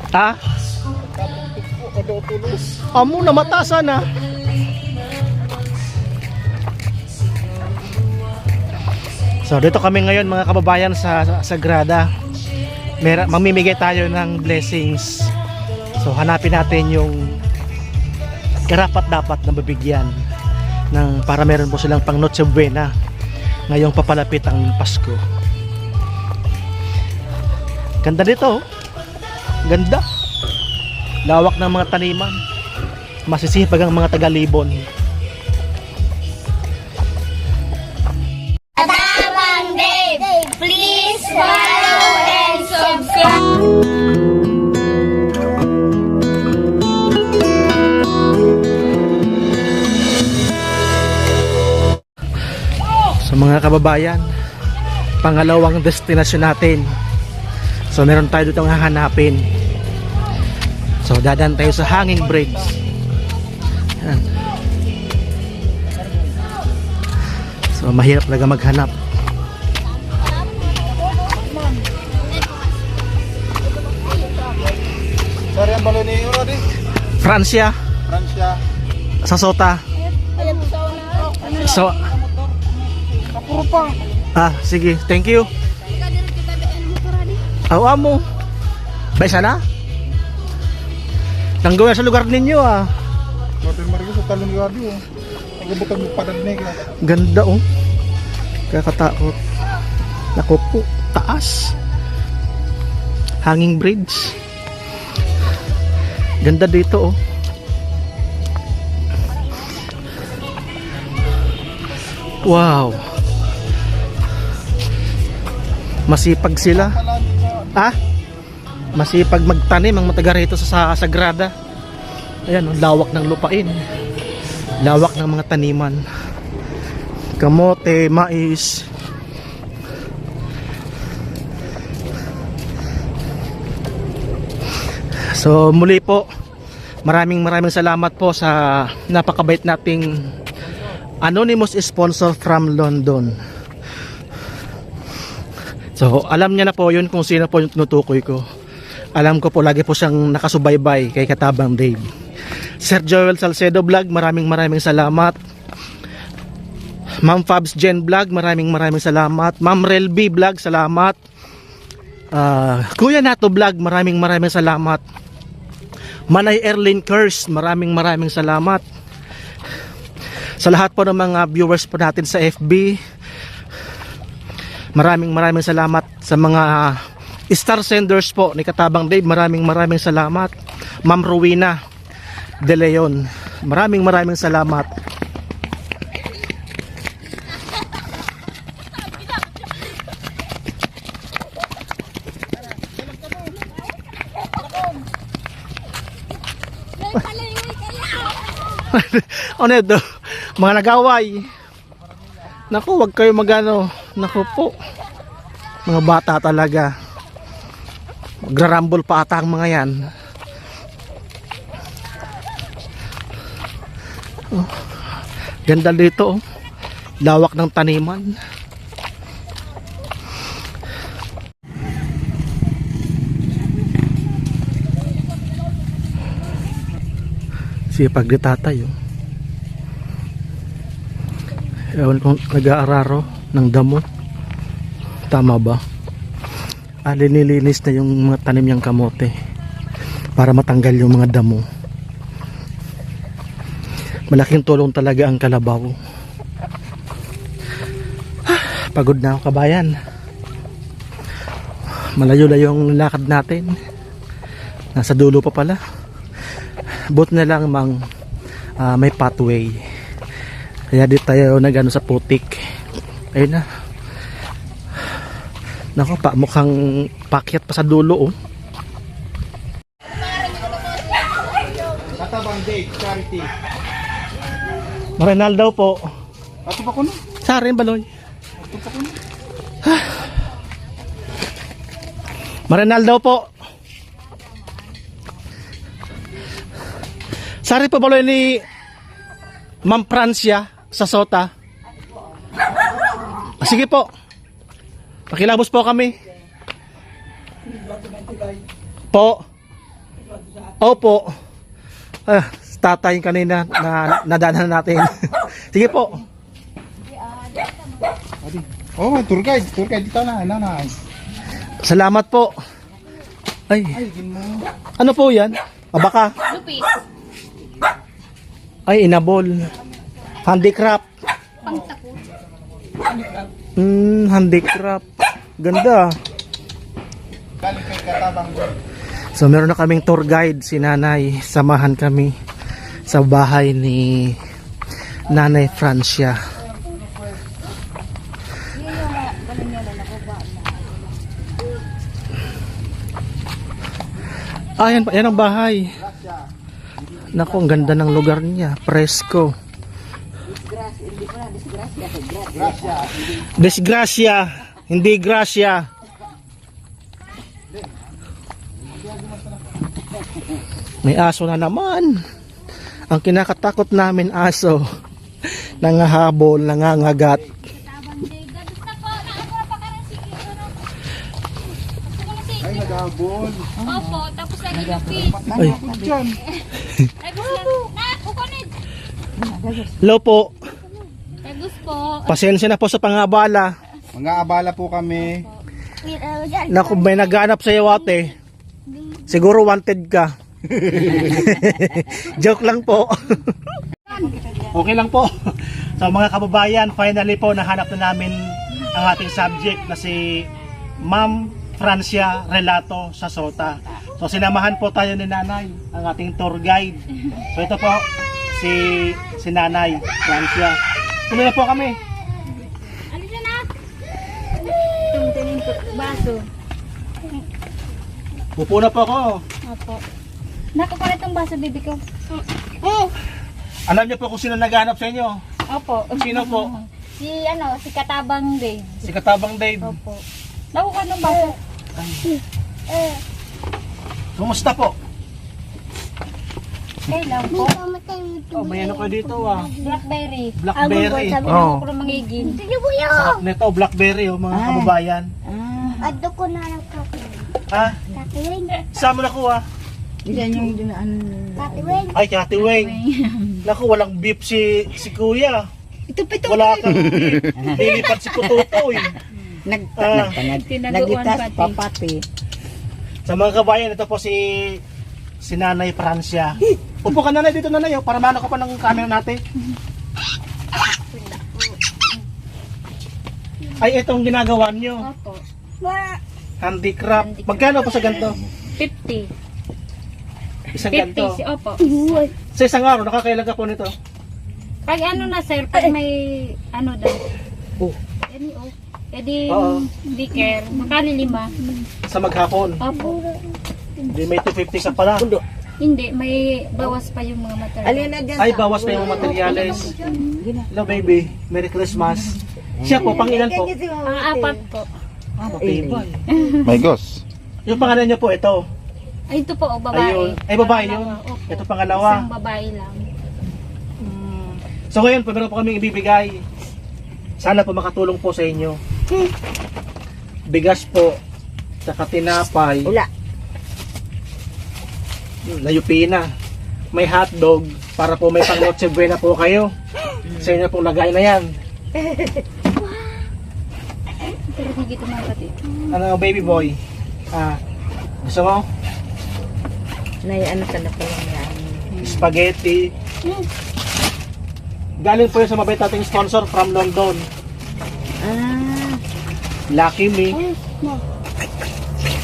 Ha? Amo na mata sana. So dito kami ngayon mga kababayan sa Sagrada. Mamimigay tayo ng blessings. So hanapin natin yung karapat-dapat na mabigyan ng para meron po silang pang Noche Buena ngayong papalapit ang Pasko. Ganda dito, oh. Ganda. Lawak ng mga taniman. Masisipag ang mga taga-Libon. Katabang Dave, please follow and subscribe. So mga kababayan, pangalawang destinasyon natin. So meron tayo dito hahanapin. So dadaan tayo sa Hanging Bridge. Yan. So mahirap talaga maghanap. Sorry, ang balo ni Urodi. Francia, Francia. sa Sota. So Kapuro pa. sige, thank you. Amo. Bay sana? Nanggawa sa lugar ninyo Hotel Marigo sa talong radio. Nagbutang padag ka. Ganda oh. Kakatakot. Naku po, taas. Hanging Bridge. Ganda dito oh. Wow. Masipag sila. Masipag magtanim ang mataga rito sa Sagrada. Ayan, lawak ng lupain. Lawak ng mga taniman. Kamote, mais. So muli po, maraming salamat po sa napakabait nating anonymous sponsor from London. So alam niya na po yun kung sino po yung tinutukoy ko. Alam ko po lagi po siyang nakasubaybay kay Katabang Dave. Sir Joel Salcedo Vlog, maraming salamat. Ma'am Fabs Jen Vlog, maraming salamat. Ma'am Relby Vlog, salamat. Kuya Nato Vlog, maraming salamat. Manay Erlin Curse, maraming salamat. Sa lahat po ng mga viewers po natin sa FB, maraming salamat. Sa mga star senders po ni Katabang Dave, maraming salamat. Ma'am Rowena De Leon, maraming salamat. Ano ito? Mga nagaway. Naku, wag kayo magano. Naku po. Mga bata talaga. Magrarambol pa ata ang mga yan. Oh, ganda dito oh. Lawak ng taniman. Sipag di tatay oh. Ewan kung nag-aararo ng damo. Tama ba? Linilinis na yung mga tanim niyang kamote para matanggal yung mga damo. Malaking tulong talaga ang kalabaw. Pagod na ako kabayan. Malayo-layo yung lakad natin. Nasa dulo pa pala. Buti na lang may pathway. Kaya di tayo nagano sa putik. Ayun na. Nako pa, mukhang pakyat pa sa dulo oh. Katabang Dave, charity. Marenal daw po. Ato pa ko no? Sa rin baloy. Ato pa ko no? Marenal daw po. Sari po baloy ni Ma'am Francia sa Sota. Sige po. Pakilabos po kami. Po. Opo. Tatay kanina na nadaanan natin. Sige po. Adi. Oh, may tour guide. Tour guide dito na. Nanay. Salamat po. Ay, Ay, din mo. ano po yan? Baka. Lupis. Ay, inabol. Handicraft. Pangtakot. Handicraft. Ganda. Galing kay Katabang. So meron na kaming tour guide, si Nanay. Samahan kami sa bahay ni Nanay Francia. Yan, yan ang bahay. Naku, ang ganda ng lugar niya. Presko. Desgracia. Hindi gracia. May aso na naman. Ang kinakatakot namin aso. Nangahabol, nangangagat. Gusto po, nakakura pa ka rin si Ay, nagabon. Opo, tapos lagi lupis. Ay, Ako dyan. Tagus lang. Kukunid. hello po. Tagus po. Pasensya na po sa pangabala. Mga abala po kami. Naku, may naghahanap sa iyo ate. Siguro wanted ka. Joke lang po. Okay lang po. So mga kababayan, finally po nahanap na namin ang ating subject na si Ma'am Francia Relato Sasota. So sinamahan po tayo ni Nanay, ang ating tour guide. So ito po si Nanay Francia. Tuloy na po kami. Ano dyan na? Tungtingin ko. Baso. Upo na po ako. Opo. Nakukuha itong baso, baby ko. Alam niyo po kung sino naghahanap sa inyo? Opo. Sino po? Si Katabang Dave. Si Katabang Dave. Opo. Nakukuha ng baso. Kumusta po? Kailan po? Oh, may ano kayo dito ah. Blackberry. Blackberry. Sabi Oh. ko mangigin. Sarap nito, blackberry oh, mga kababayan. Ado ko na lang po. Ha? Katiwing. Saan mo nakuha? Katiwing. Ay, Kati Weng. Naku, walang beef si kuya. Wala kang beef. Nilipad si Pututoy. Nagitas pa pati. Sa mga kabayan, ito po si Nanay Francia. Upo ka nanay dito nanay, oh, para mano ka pa ng camera natin. Ay, itong ginagawa nyo. Opo. Handicraft. Magkano po sa ganito? 50. Isang 50. ganito. Opo. Sa isang araw, nakakailan ka po nito? Pag ano na sir, pag may ano daw. Oh. Yan o. Pwede Oo. biker. Makali 5. Sa maghapon. Opo. Hindi, may 250 ka pala. Hindi, may bawas pa yung mga material. Alin na dyan Ay, bawas pa yung materyales. Hello baby, Merry Christmas. Siya po, pangilan po? Ang 4 po. Matibay. My gosh. Yung pangalan niya po, ito. Ay, ito po, babae. Ayun. Ay, babae yun. Pangalawa, opo. Ito pangalawa. Isang babae lang. So ngayon, meron po kami ibibigay. Sana po makatulong po sa inyo. Bigas po, saka tinapay, Wala. layupina, may hotdog, para po may pang Noche Buena po kayo. Sa inyo pong lagay na yan. Pero higit naman pati. Ano, baby boy? Gusto mo? Ano ka na pala yan. Spaghetti. Galing po yun sa mabait nating sponsor from London. Lucky Me.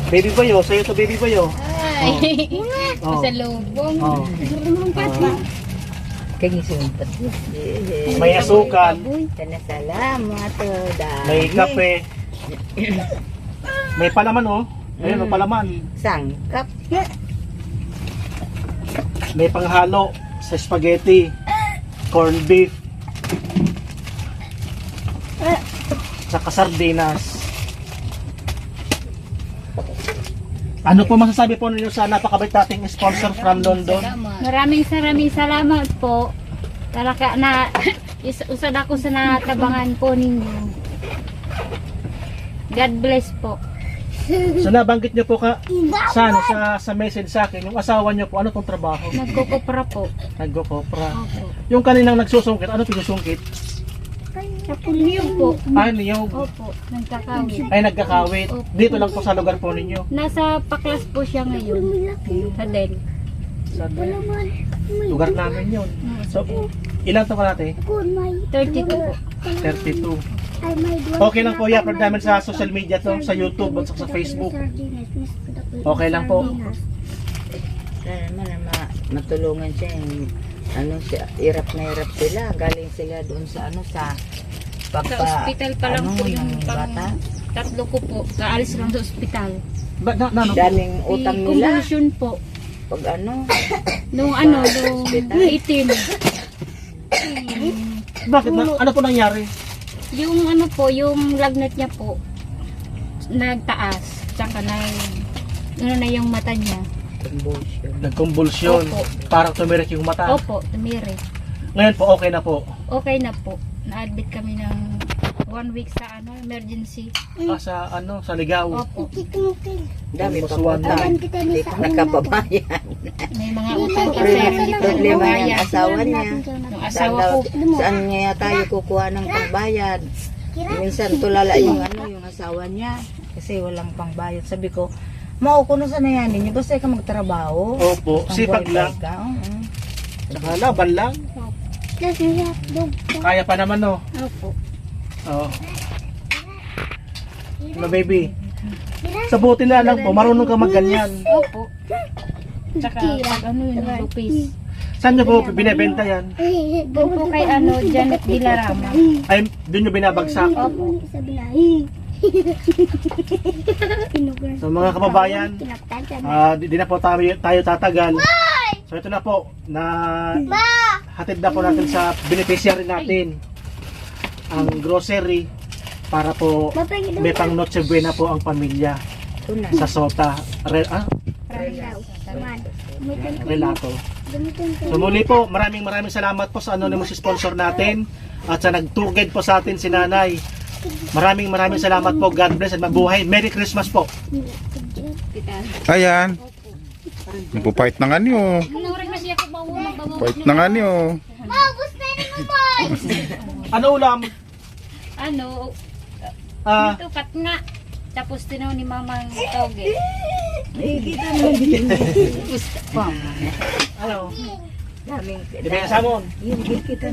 Baby Boy, sa'yo to Baby Boy. Ay. Oh. Sa lubong. Oh. Kagisumpat. May asukal, Salamat. may kape, may palaman oh. Ayun, palaman. Sangkap. May panghalo sa spaghetti, corned beef, saka sardinas. Ano po masasabi po ninyo sa napakabait nating sponsor from London? Maraming salamat po. Talaga na usad ako sa natabangan po ninyo. God bless po. So nabanggit niyo po sa message sa akin, yung asawa niyo po, ano pong trabaho? Nagkukupra po. Nagko-kopra. Opo. Yung kaninang nagsusungkit, ano pinusungkit? Niyog po. Niyog. Opo. Nagkakawit. Ay, nagkakawit. Dito lang po sa lugar po ninyo. Nasa Paklas po siya ngayon. Sa Del. Sa lugar namin yun. So, ilang taon ka natin? 32 po. 32. Okay lang po i-upload namin sa social media to, sa YouTube at sa Facebook. Okay lang po. Sana naman na matulungan siya yung siya, hirap na hirap sila. Galing sila doon sa sa Sa ospital pa lang po yung bata. tatlo ko po. Kaalis lang sa ospital. Daming utang nila. Convulsion po. Pag Nung nung 18. Bakit na? Ano po nangyari? Yung yung lagnat niya po, nagtaas. Tsaka na yung mata niya. convulsion. Nagkonvulsyon. Opo. Parang tumirik yung mata. Opo, tumiri. Ngayon po, okay na po. Okay na po. Na-admit kami ng 1 week sa emergency. Sa Ligaw. Opo. Dami pa Masuwan po. na. Hindi ko nakababayan. May mga utang pa sir, hindi po Problema yung nababayad. asawa niya. Yung asawa ko, Saan niya tayo kukuha ng pangbayad? Minsan tulala yung yung asawa niya. Kasi walang pangbayad. Sabi ko, maukuno sa nayanin niyo. Basta ka magtrabaho. Opo, sipag lang. Ka, Saka laban lang. Kaya pa naman, no? opo. Oo. No, baby. Sa buti na lang po, marunong ka magganyan. Opo. Tsaka pag yung lupis. Saan niyo po binebenta yan? Doon po kay Janet Dilarama. Ay, doon niyo binabagsak. Opo. So mga kababayan, di na po tayo tatagal. So ito na po, hatid na po natin sa beneficiary natin ang grocery para po may pang Noche Buena po ang pamilya sa Sota Relato. So muli po, maraming salamat po sa anonymous sponsor natin at sa nag-tour guide po sa atin si Nanay. Maraming salamat po. God bless at mabuhay. Merry Christmas po. Ayan. Nagpo-fight na nga niyo. Fight na nga niyo. Ano ulam? Tukat nga. Tapos tinaw ni Mamang Toge. Ano? Daming Di ba yung salmon? Yung kita